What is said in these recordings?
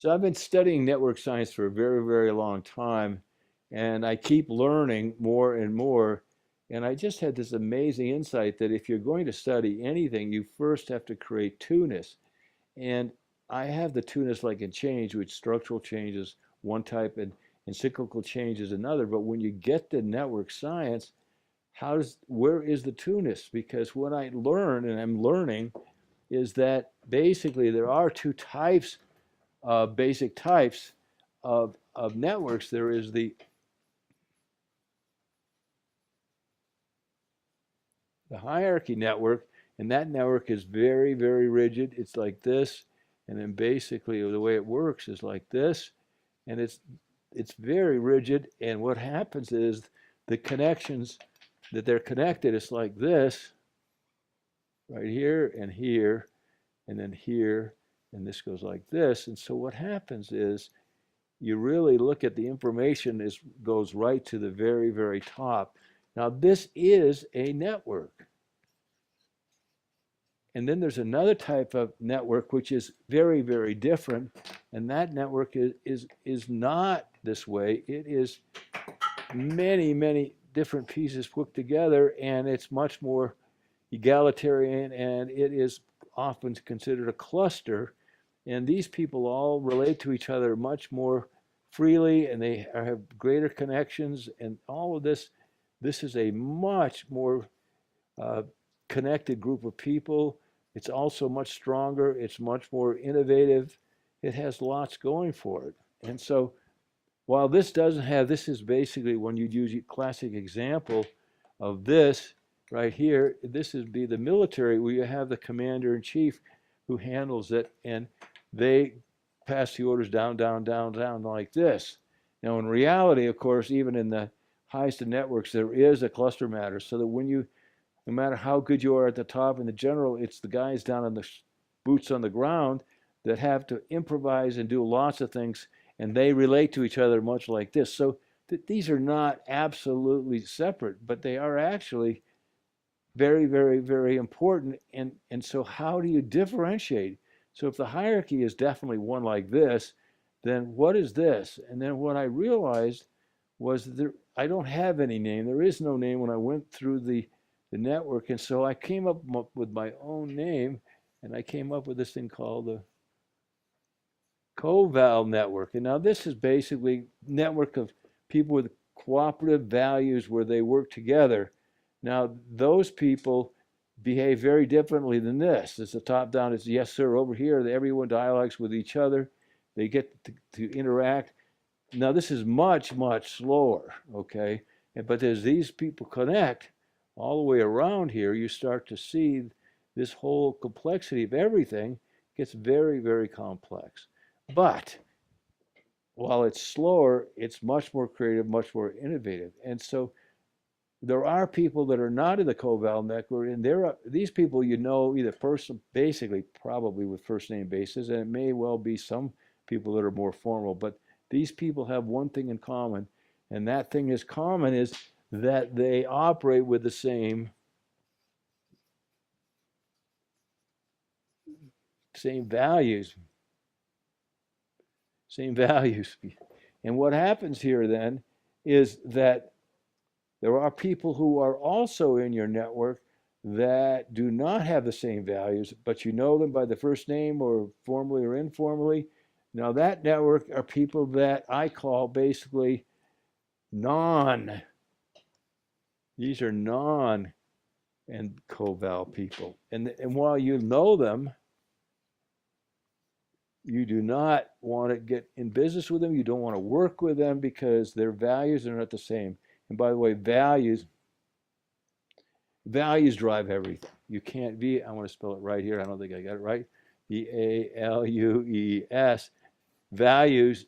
So I've been studying network science for a very, very long time, and I keep learning more and more. And I just had this amazing insight that if you're going to study anything, you first have to create two-ness. And I have the two-ness like in change, which structural change is one type and cyclical change is another. But when you get to network science, where is the two-ness? Because what I learn, and I'm learning, is that basically there are two types, basic types of networks. There is the hierarchy network, and that network is very, very rigid. It's like this, and then basically the way it works is like this, and it's very rigid. And what happens is the connections that they're connected is like this, right here, and then here, and this goes like this. And so what happens is you really look at the information is goes right to the very, very top. Now this is a network. And then there's another type of network which is very, very different. And that network is not this way. It is many, many different pieces put together, and it's much more egalitarian, and it is often considered a cluster. And these people all relate to each other much more freely, and they have greater connections. And all of this is a much more uh, connected group of people. It's also much stronger. It's much more innovative. It has lots going for it. And so while this doesn't have, this is basically when you use a classic example of this right here, this would be the military where you have the commander in chief who handles it, and they pass the orders down, down, down, down like this. Now in reality, of course, even in the highest of networks, there is a cluster matter, so that when you, no matter how good you are at the top in the general, it's the guys down on the boots on the ground that have to improvise and do lots of things, and they relate to each other much like this. So these are not absolutely separate, but they are actually very, very, very important. And so how do you differentiate? So if the hierarchy is definitely one like this, then what is this? And then what I realized was that I don't have any name. There is no name when I went through the network. And so I came up with my own name, and I came up with this thing called the CoVal network. And now this is basically network of people with cooperative values where they work together. Now those people behave very differently than this. It's a top down, it's yes sir. Over here, everyone dialogues with each other. They get to interact. Now this is much, much slower, okay? But as these people connect all the way around here, you start to see this whole complexity of everything gets very, very complex. But while it's slower, it's much more creative, much more innovative. And so there are people that are not in the CoVal network, and these people you know either basically probably with first name basis, and it may well be some people that are more formal, but these people have one thing in common, and that thing is common is that they operate with the same values, same values. And what happens here then is that there are people who are also in your network that do not have the same values, but you know them by the first name or formally or informally. Now that network are people that I call basically non, these are non and CoVal people. And while you know them, you do not want to get in business with them. You don't want to work with them because their values are not the same. And by the way, values drive everything. You can't be, I want to spell it right here. I don't think I got it right. Values.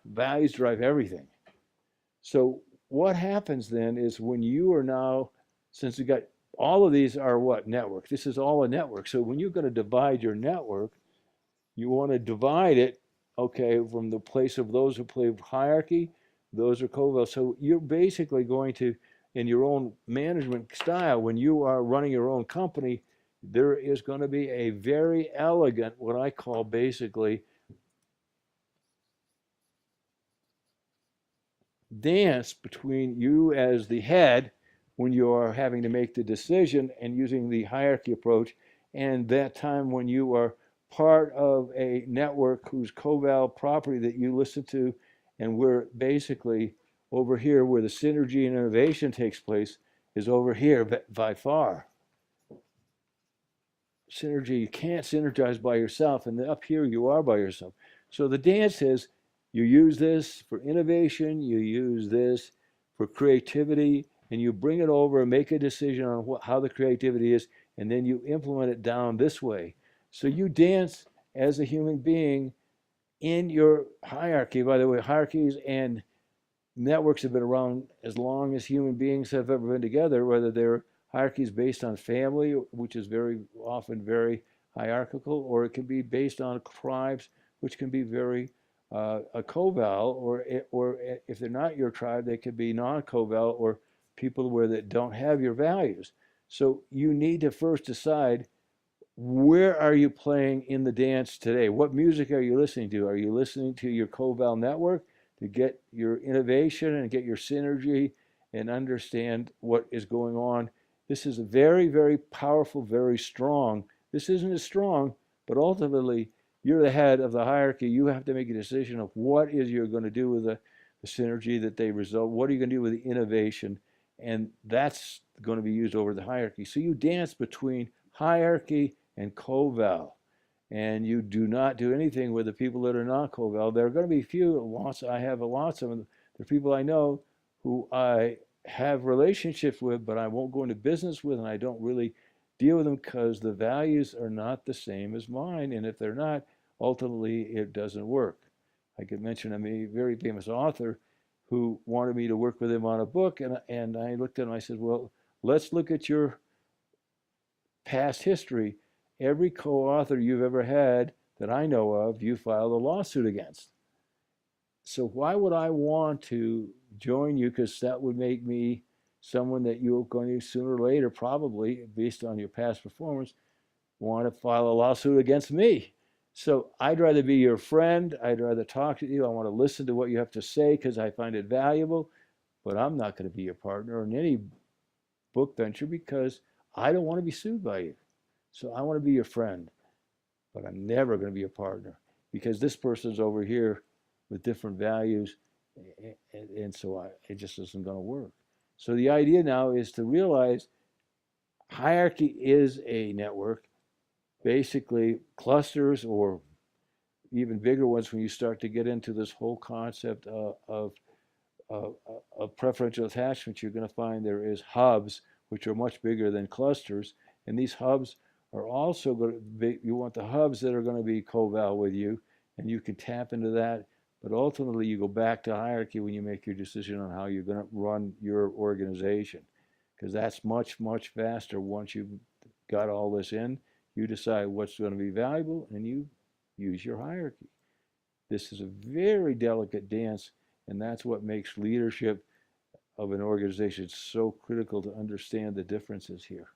Values drive everything. So what happens then is when you are now, since we got all of these are what? Network. This is all a network. So when you're going to divide your network, you want to divide it, okay, from the place of those who play hierarchy, those are CoVal. So you're basically going to, in your own management style, when you are running your own company, there is going to be a very elegant, what I call basically dance between you as the head when you are having to make the decision and using the hierarchy approach, and that time when you are part of a network whose co-val property that you listen to, and we're basically over here where the synergy and innovation takes place is over here by far. Synergy, you can't synergize by yourself, and up here you are by yourself. So the dance is you use this for innovation, you use this for creativity, and you bring it over and make a decision on how the creativity is, and then you implement it down this way. So you dance as a human being in your hierarchy. By the way, hierarchies and networks have been around as long as human beings have ever been together, whether they're hierarchies based on family, which is very often very hierarchical, or it can be based on tribes, which can be very a coval, or if they're not your tribe, they could be non-coval, or people where that don't have your values. So you need to first decide, where are you playing in the dance today? What music are you listening to? Are you listening to your coval network to get your innovation and get your synergy and understand what is going on? This is a very, very powerful, very strong. This isn't as strong, but ultimately you're the head of the hierarchy. You have to make a decision of what is you're going to do with the synergy that they result. What are you going to do with the innovation? And that's going to be used over the hierarchy. So you dance between hierarchy and coval, and you do not do anything with the people that are not coval. There are going to be few. Lots. I have lots of them. There are people I know who I have relationships with, but I won't go into business with, and I don't really deal with them because the values are not the same as mine. And if they're not, ultimately it doesn't work. I could mention I'm a very famous author who wanted me to work with him on a book, and I looked at him. I said, well, let's look at your past history. Every co-author you've ever had that I know of, you filed a lawsuit against. So why would I want to join you? Because that would make me someone that you're going to sooner or later, probably based on your past performance, want to file a lawsuit against me. So I'd rather be your friend. I'd rather talk to you. I want to listen to what you have to say because I find it valuable, but I'm not going to be your partner in any book venture because I don't want to be sued by you. So I want to be your friend, but I'm never going to be a partner because this person's over here with different values, and so it just isn't going to work. So the idea now is to realize hierarchy is a network, basically clusters or even bigger ones when you start to get into this whole concept of preferential attachment. You're going to find there is hubs, which are much bigger than clusters, and these hubs are also going to be, you want the hubs that are going to be coval with you, and you can tap into that. But ultimately, you go back to hierarchy when you make your decision on how you're going to run your organization, because that's much, much faster. Once you've got all this in, you decide what's going to be valuable, and you use your hierarchy. This is a very delicate dance, and that's what makes leadership of an organization so critical to understand the differences here.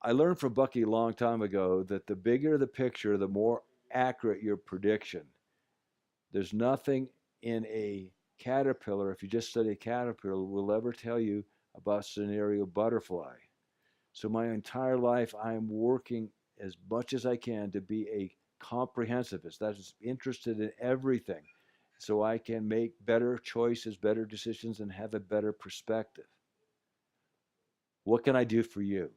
I learned from Bucky a long time ago that the bigger the picture, the more accurate your prediction. There's nothing in a caterpillar, if you just study a caterpillar, will ever tell you about scenario butterfly. So my entire life, I'm working as much as I can to be a comprehensivist. That's interested in everything, so I can make better choices, better decisions, and have a better perspective. What can I do for you?